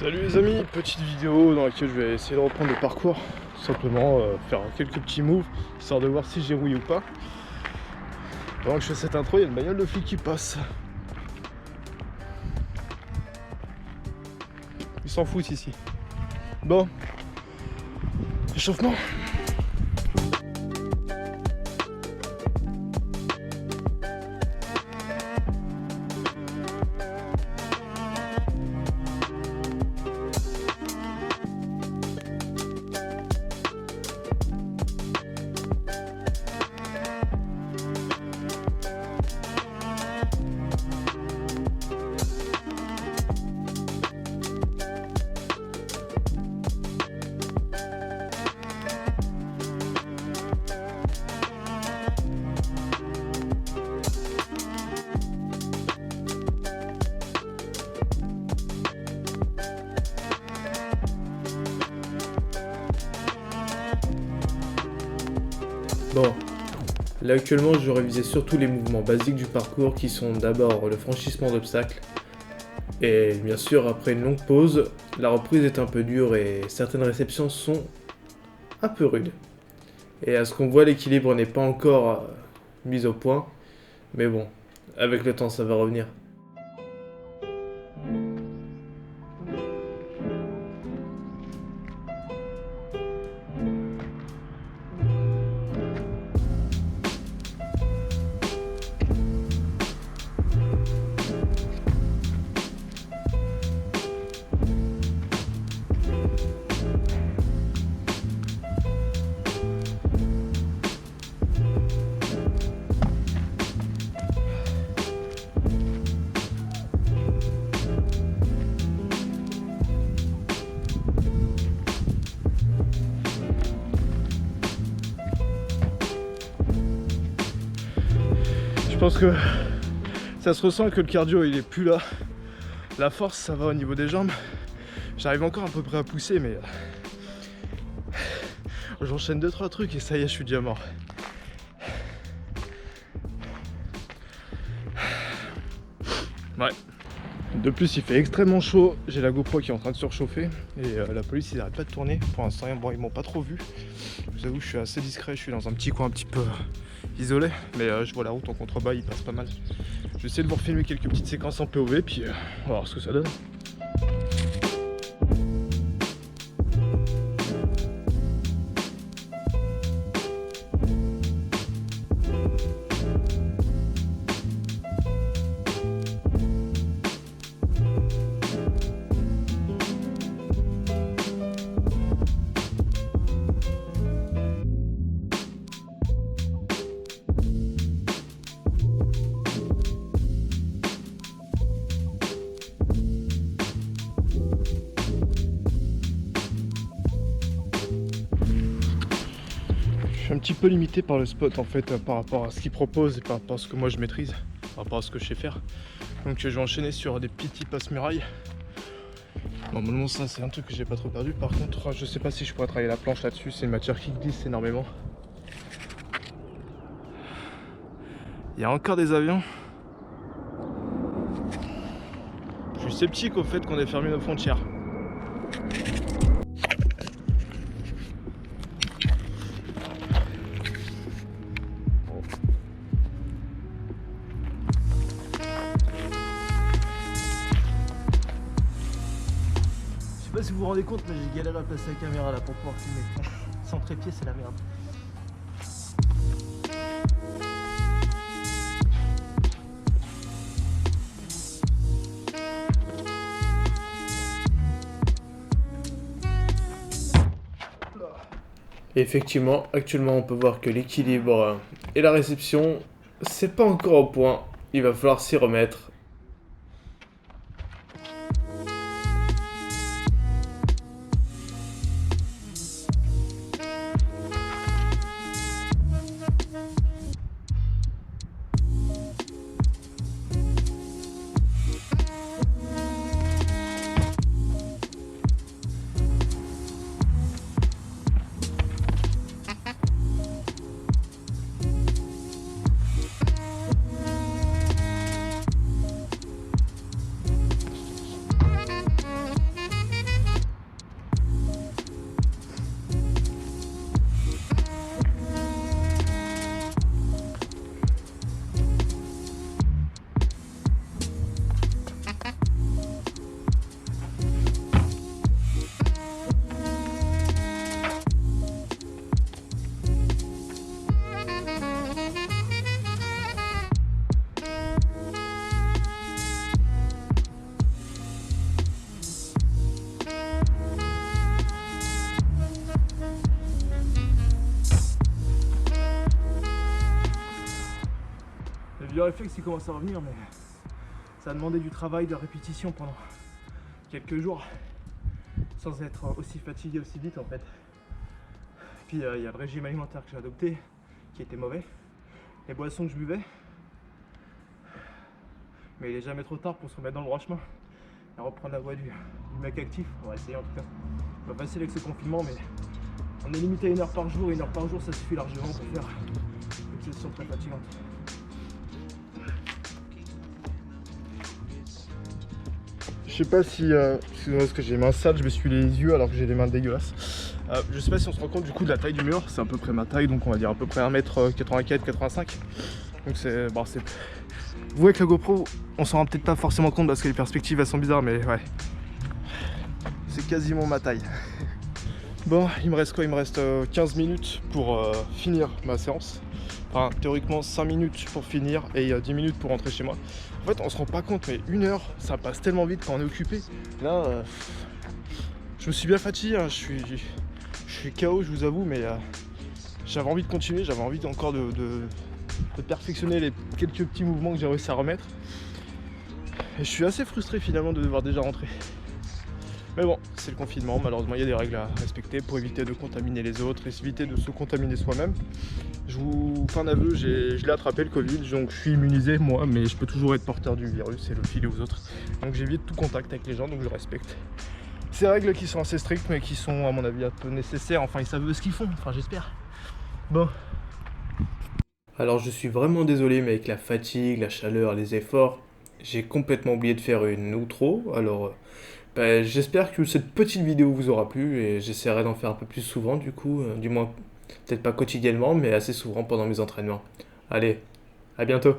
Salut les amis, petite vidéo dans laquelle je vais essayer de reprendre le parcours, tout simplement faire quelques petits moves, histoire de voir si j'ai rouillé ou pas. Pendant que je fais cette intro, il y a une bagnole de flic qui passe. Ils s'en foutent ici. Bon, échauffement. Bon, là actuellement je révisais surtout les mouvements basiques du parcours qui sont d'abord le franchissement d'obstacles. Et bien sûr après une longue pause, la reprise est un peu dure et certaines réceptions sont un peu rudes. Et à ce qu'on voit l'équilibre n'est pas encore mis au point, mais bon, avec le temps ça va revenir. Je pense que ça se ressent que le cardio il est plus là. La force ça va au niveau des jambes. J'arrive encore à peu près à pousser mais j'enchaîne 2-3 trucs et ça y est je suis déjà mort. Ouais. De plus il fait extrêmement chaud, j'ai la GoPro qui est en train de surchauffer et la police ils n'arrêtent pas de tourner. Pour l'instant bon, ils m'ont pas trop vu. Je vous avoue je suis assez discret, je suis dans un petit coin un petit peu isolé, mais je vois la route en contrebas, il passe pas mal. Je vais essayer de vous refilmer quelques petites séquences en POV puis on va voir ce que ça donne. Je suis un petit peu limité par le spot en fait par rapport à ce qu'il propose et par rapport à ce que moi je maîtrise, par rapport à ce que je sais faire. Donc je vais enchaîner sur des petits passe-murailles. Normalement ça c'est un truc que j'ai pas trop perdu. Par contre je sais pas si je pourrais travailler la planche là-dessus, c'est une matière qui glisse énormément. Il y a encore des avions. Je suis sceptique au fait qu'on ait fermé nos frontières. Je sais pas si vous vous rendez compte, mais j'ai galéré à placer la caméra là pour pouvoir filmer. Sans trépied, c'est la merde. Et effectivement, actuellement on peut voir que l'équilibre et la réception, c'est pas encore au point, il va falloir s'y remettre. réflexe il commence à revenir, mais ça a demandé du travail, de la répétition pendant quelques jours, sans être aussi fatigué aussi vite en fait. Puis il y a le régime alimentaire que j'ai adopté, qui était mauvais, les boissons que je buvais. Mais il est jamais trop tard pour se remettre dans le droit chemin et reprendre la voie du mec actif. On va essayer en tout cas. Pas facile avec ce confinement, mais on est limité à 1 heure par jour, et 1 heure par jour ça suffit largement pour faire une session très fatigante. Je sais pas si, excusez-moi parce que j'ai les mains sales, je me suis les yeux alors que j'ai les mains dégueulasses. Je sais pas si on se rend compte du coup de la taille du mur, c'est à peu près ma taille, donc on va dire à peu près 1m84-85. Donc c'est... Bon, c'est... Vous voyez que la GoPro, on s'en rend peut-être pas forcément compte parce que les perspectives elles sont bizarres, mais ouais. C'est quasiment ma taille. Bon, il me reste quoi? Il me reste 15 minutes pour finir ma séance. Enfin, théoriquement 5 minutes pour finir et 10 minutes pour rentrer chez moi. En fait, on se rend pas compte, mais 1 heure, ça passe tellement vite quand on est occupé. Là, je me suis bien fatigué, hein. Je suis KO, je vous avoue, mais j'avais envie de continuer, j'avais envie encore de perfectionner les quelques petits mouvements que j'ai réussi à remettre. Et je suis assez frustré finalement de devoir déjà rentrer. Mais bon, c'est le confinement, malheureusement il y a des règles à respecter pour éviter de contaminer les autres et éviter de se contaminer soi-même. Je vous fais un aveu, je l'ai attrapé le Covid, donc je suis immunisé moi, mais je peux toujours être porteur du virus et le filer aux autres. Donc j'évite tout contact avec les gens, donc je respecte ces règles qui sont assez strictes, mais qui sont à mon avis un peu nécessaires. Enfin, ils savent ce qu'ils font, enfin j'espère. Bon. Alors je suis vraiment désolé, mais avec la fatigue, la chaleur, les efforts, j'ai complètement oublié de faire une outro. Alors j'espère que cette petite vidéo vous aura plu et j'essaierai d'en faire un peu plus souvent du coup, du moins peut-être pas quotidiennement, mais assez souvent pendant mes entraînements. Allez, à bientôt!